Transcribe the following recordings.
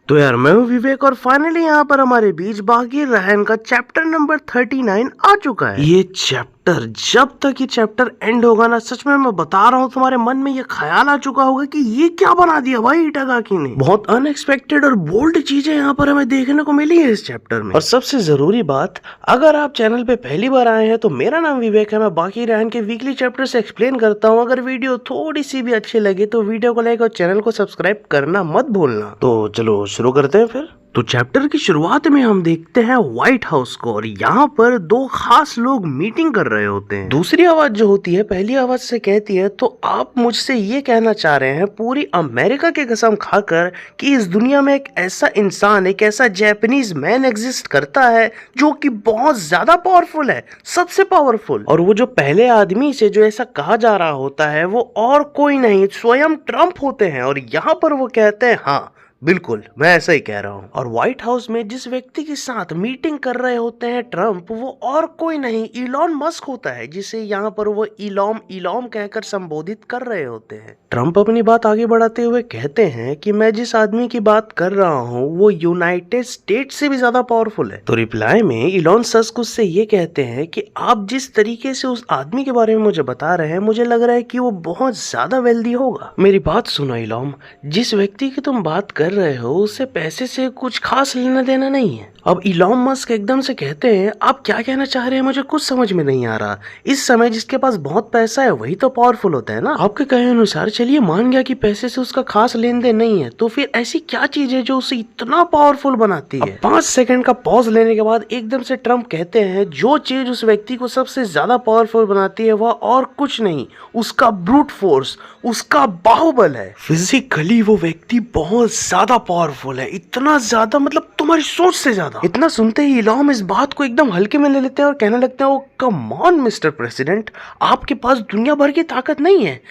तो यार मैं हूँ विवेक और फाइनली यहाँ पर हमारे बीच बाकी रहन का चैप्टर नंबर 39 आ चुका है। ये चैप्टर जब तक ये चैप्टर एंड होगा ना, सच में मैं बता रहा हूँ, तुम्हारे मन में ये ख्याल आ चुका होगा कि ये क्या बना दिया भाई इटागाकी ने। बहुत अनएक्सपेक्टेड और बोल्ड चीजें यहाँ पर हमें देखने को मिली है इस चैप्टर में। और सबसे जरूरी बात, अगर आप चैनल पे पहली बार आए हैं तो मेरा नाम विवेक है, मैं बाकी रहन के वीकली चैप्टर से एक्सप्लेन करता हूँ। अगर वीडियो थोड़ी सी भी अच्छी लगे तो वीडियो को लाइक और चैनल को सब्सक्राइब करना मत भूलना। तो चलो शुरू करते हैं फिर। तो चैप्टर की शुरुआत में हम देखते हैं व्हाइट हाउस को और यहाँ पर दो खास लोग मीटिंग कर रहे होते हैं। दूसरी आवाज जो होती है पहली आवाज से कहती है, तो आप मुझसे ये कहना चाह रहे हैं पूरी अमेरिका की कसम खाकर कि इस दुनिया में एक ऐसा इंसान, एक ऐसा जापानीज मैन एग्जिस्ट करता है जो कि बहुत ज्यादा पावरफुल है, सबसे पावरफुल। और वो जो पहले आदमी से जो ऐसा कहा जा रहा होता है वो और कोई नहीं, स्वयं ट्रम्प होते हैं। और यहाँ पर वो कहते हैं हाँ बिल्कुल मैं ऐसा ही कह रहा हूँ। और व्हाइट हाउस में जिस व्यक्ति के साथ मीटिंग कर रहे होते हैं ट्रम्प, वो और कोई नहीं इलॉन मस्क होता है, जिसे यहाँ पर वो इलॉम कहकर संबोधित कर रहे होते हैं। ट्रम्प अपनी बात आगे बढ़ाते हुए कहते हैं कि मैं जिस आदमी की बात कर रहा हूँ वो यूनाइटेड स्टेट से भी ज्यादा पावरफुल है। तो रिप्लाई में इलॉन मस्क उससे ये कहते हैं कि आप जिस तरीके से उस आदमी के बारे में मुझे बता रहे हैं, मुझे लग रहा है कि वो बहुत ज्यादा वेल्दी होगा। मेरी बात सुनो इलॉन, जिस व्यक्ति की तुम बात कर रहे हो उससे पैसे से कुछ खास लेना देना नहीं है। अब इलॉन मस्क एकदम से कहते हैं आप क्या कहना चाह रहे हैं, मुझे कुछ समझ में नहीं आ रहा। इस समय जिसके पास बहुत पैसा है वही तो पावरफुल होता है ना। आपके कहे अनुसार चलिए मान गया कि पैसे से उसका खास लेन देन नहीं है, तो फिर ऐसी क्या चीज है जो उसे इतना पावरफुल बनाती है। 5 सेकंड का पॉज लेने के बाद एकदम से ट्रम्प कहते हैं जो चीज उस व्यक्ति को सबसे ज्यादा पावरफुल बनाती है वह और कुछ नहीं, उसका ब्रूट फोर्स, उसका बाहुबल है। फिजिकली वो व्यक्ति बहुत ज्यादा पावरफुल है, इतना ज्यादा मतलब तुम्हारी सोच से ज्यादा। इतना सुनते ही इलॉन इस बात को एकदम हल्के में ले लेते हैं और कहने लगते हैं, ओ कम ऑन मिस्टर प्रेसिडेंट, आपके पास दुनिया भर की ताकत नहीं है।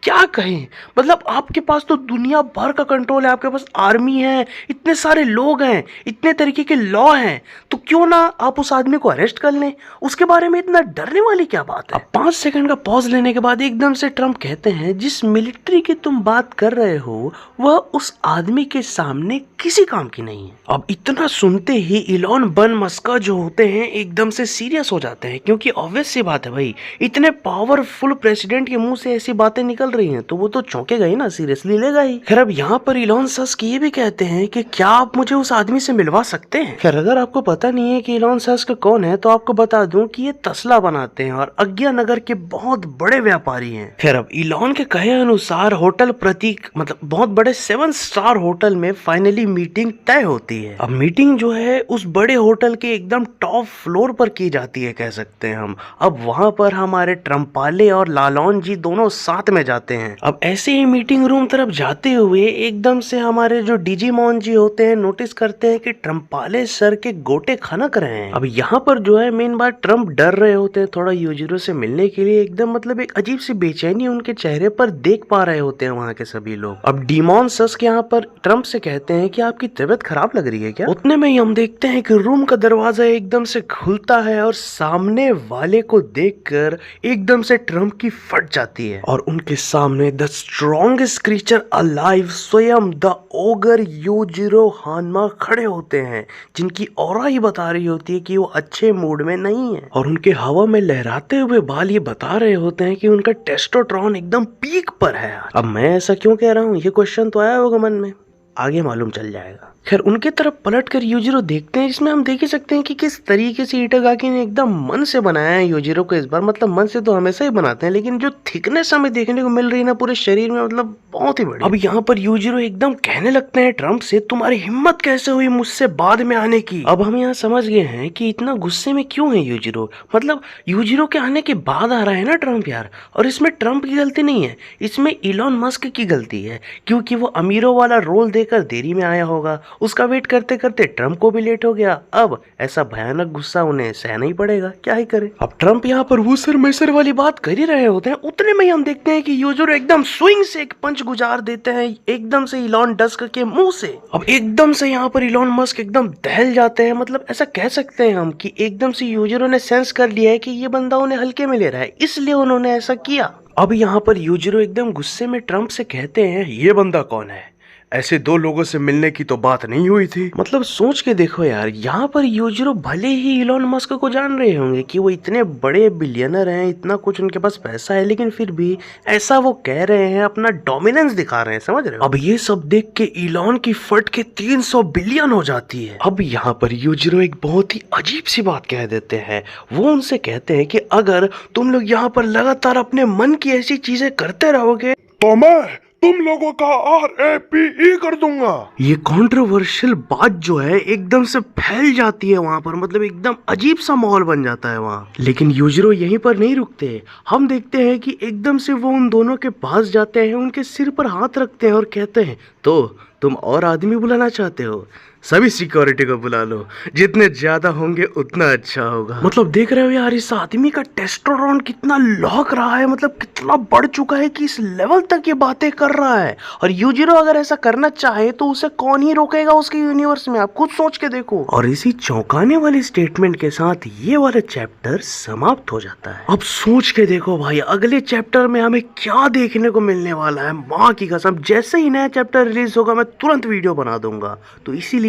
क्या कहें, मतलब आपके पास तो दुनिया भर का कंट्रोल है, आपके पास आर्मी है, इतने सारे लोग हैं, इतने तरीके के लॉ हैं, तो क्यों ना आप उस आदमी को अरेस्ट कर लें, उसके बारे में इतना डरने वाली क्या बात है। अब 5 सेकंड का पॉज लेने के बाद एकदम से ट्रम्प कहते हैं जिस मिलिट्री की तुम बात कर रहे हो वह उस आदमी के सामने किसी काम की नहीं है। अब इतना सुनते ही इलॉन मस्क जो होते हैं एकदम से सीरियस हो जाते हैं, क्योंकि ऑब्वियस सी बात है भाई, इतने पावरफुल प्रेसिडेंट के मुंह से ऐसी बातें निकल रही हैं तो वो तो चौंकेगा ही ना, सीरियसली लेगा ही। खैर अब यहाँ पर इलॉन मस्क ये भी कहते हैं कि क्या आप मुझे उस आदमी से मिलवा सकते हैं। खैर अगर आपको पता नहीं है कि इलॉन मस्क कौन है तो आपको बता दूं कि ये तस्ला बनाते हैं और आज्ञा नगर के बहुत बड़े व्यापारी हैं। खैर अब इलॉन के कहे अनुसार होटल प्रतीक मतलब बहुत बड़े 7 स्टार होटल में फाइनली मीटिंग तय होती है। अब मीटिंग जो है उस बड़े होटल के एकदम टॉप फ्लोर पर की जाती है कह सकते हैं हम। अब वहां पर हमारे ट्रम्पाले और लालॉन जी दोनों साथ में जाते हैं। अब ऐसे ही मीटिंग रूम तरफ जाते हुए एकदम से हमारे जो डिजीमॉन जी होते हैं नोटिस करते हैं कि ट्रम्पाले सर के गोटे खनक रहे हैं। अब यहाँ पर जो है मेन बात, ट्रम्प डर रहे होते हैं थोड़ा यूजिरो से मिलने के लिए, एकदम मतलब एक अजीब सी बेचैनी उनके चेहरे पर देख पा रहे होते हैं वहाँ के सभी लोग। अब डीमॉन सस्क यहाँ पर ट्रम्प से कहते हैं कि आपकी तबीयत खराब लग रही है क्या। उतने में ही हम देखते हैं कि रूम का दरवाजा एकदम से खुलता है और सामने वाले को देखकर एकदम से ट्रम्प की फट जाती है और उनके सामने द स्ट्रॉन्गेस्ट क्रीचर अलाइव, स्वयं द ओगर यूजिरो हानमा खड़े होते हैं, जिनकी ऑरा ही बता रही होती है कि वो अच्छे मूड में नहीं है। और उनके हवा में लहराते हुए बाल ये बता रहे होते हैं कि उनका टेस्टोस्टेरोन एकदम पीक पर है। अब मैं ऐसा क्यों कह रहा हूँ, ये क्वेश्चन तो आया होगा मन में, आगे मालूम चल जाएगा। खैर उनके तरफ पलटकर यूजिरो देखते हैं, इसमें हम देख ही सकते हैं कि किस तरीके से इटागाकी ने एकदम मन से बनाया है यूजिरो को इस बार। मतलब मन से तो हमेशा ही बनाते हैं, लेकिन जो थिकनेस हमें देखने को मिल रही है ना पूरे शरीर में, मतलब बहुत ही बड़ी। अब यहाँ पर यूजिरो एकदम कहने लगते हैं ट्रम्प से, तुम्हारी हिम्मत कैसे हुई मुझसे बाद में आने की। अब हम यहाँ समझ गए हैं कि इतना गुस्से में क्यों है यूजिरो, मतलब यूजिरो के आने के बाद आ रहा है ना ट्रम्प यार। और इसमें ट्रम्प की गलती नहीं है, इसमें इलॉन मस्क की गलती है, क्योंकि वो अमीरों वाला रोल देकर देरी में आया होगा, उसका वेट करते करते ट्रम्प को भी लेट हो गया। अब ऐसा भयानक गुस्सा उन्हें सहना ही पड़ेगा, क्या ही करे। अब ट्रम्प यहाँ पर वो सर मैसर वाली बात कर ही रहे होते हैं, उतने में ही हम देखते हैं कि यूजिरो एकदम स्विंग से एक पंच गुजार देते हैं एकदम से इलॉन मस्क के मुंह से। अब एकदम से यहाँ पर इलॉन मस्क एकदम दहल जाते हैं, मतलब ऐसा कह सकते हैं हम कि एकदम से यूजिरो ने सेंस कर लिया है कि ये बंदा उन्हें हल्के में ले रहा है, इसलिए उन्होंने ऐसा किया। अब यहाँ पर यूजिरो एकदम गुस्से में ट्रम्प से कहते हैं, ये बंदा कौन है, ऐसे दो लोगों से मिलने की तो बात नहीं हुई थी। मतलब सोच के देखो यार, यहाँ पर यूजिरो भले ही इलॉन मस्क को जान रहे होंगे कि वो इतने बड़े बिलियनर हैं, इतना कुछ उनके पास पैसा है, लेकिन फिर भी ऐसा वो कह रहे हैं, अपना डोमिनेंस दिखा रहे हैं, समझ रहे हो। अब ये सब देख के इलॉन की फट के 300 बिलियन हो जाती है। अब यहाँ पर यूजिरो एक बहुत ही अजीब सी बात कह देते हैं। वो उनसे कहते हैं कि अगर तुम लोग यहाँ पर लगातार अपने मन की ऐसी चीजें करते रहोगे तो मैं तुम लोगों का RAPE कर दूंगा। ये कंट्रोवर्शियल बात जो है एकदम से फैल जाती है वहां पर, मतलब एकदम अजीब सा माहौल बन जाता है वहां। लेकिन यूजिरो यहीं पर नहीं रुकते। हम देखते हैं कि एकदम से वो उन दोनों के पास जाते हैं, उनके सिर पर हाथ रखते हैं और कहते हैं, तो तुम और आदमी बुलाना चाहते हो? सभी सिक्योरिटी को बुला लो, जितने ज्यादा होंगे उतना अच्छा होगा। मतलब देख रहे हो यार, इस आदमी का टेस्टोस्टेरोन कितना लौक रहा है, मतलब कितना बढ़ चुका है कि इस लेवल तक ये बातें कर रहा है। और यूजिरो अगर ऐसा करना चाहे तो उसे कौन ही रोकेगा उसके यूनिवर्स में, आप खुद सोच के देखो। और इसी चौंकाने वाली स्टेटमेंट के साथ ये वाला चैप्टर समाप्त हो जाता है। अब सोच के देखो भाई, अगले चैप्टर में हमें क्या देखने को मिलने वाला है। माँ की कसम, जैसे ही नया चैप्टर रिलीज होगा मैं तुरंत वीडियो बना दूंगा। तो इसीलिए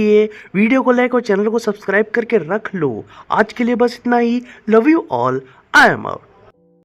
वीडियो को लाइक और चैनल को सब्सक्राइब करके रख लो। आज के लिए बस इतना ही। Love you all, I am out.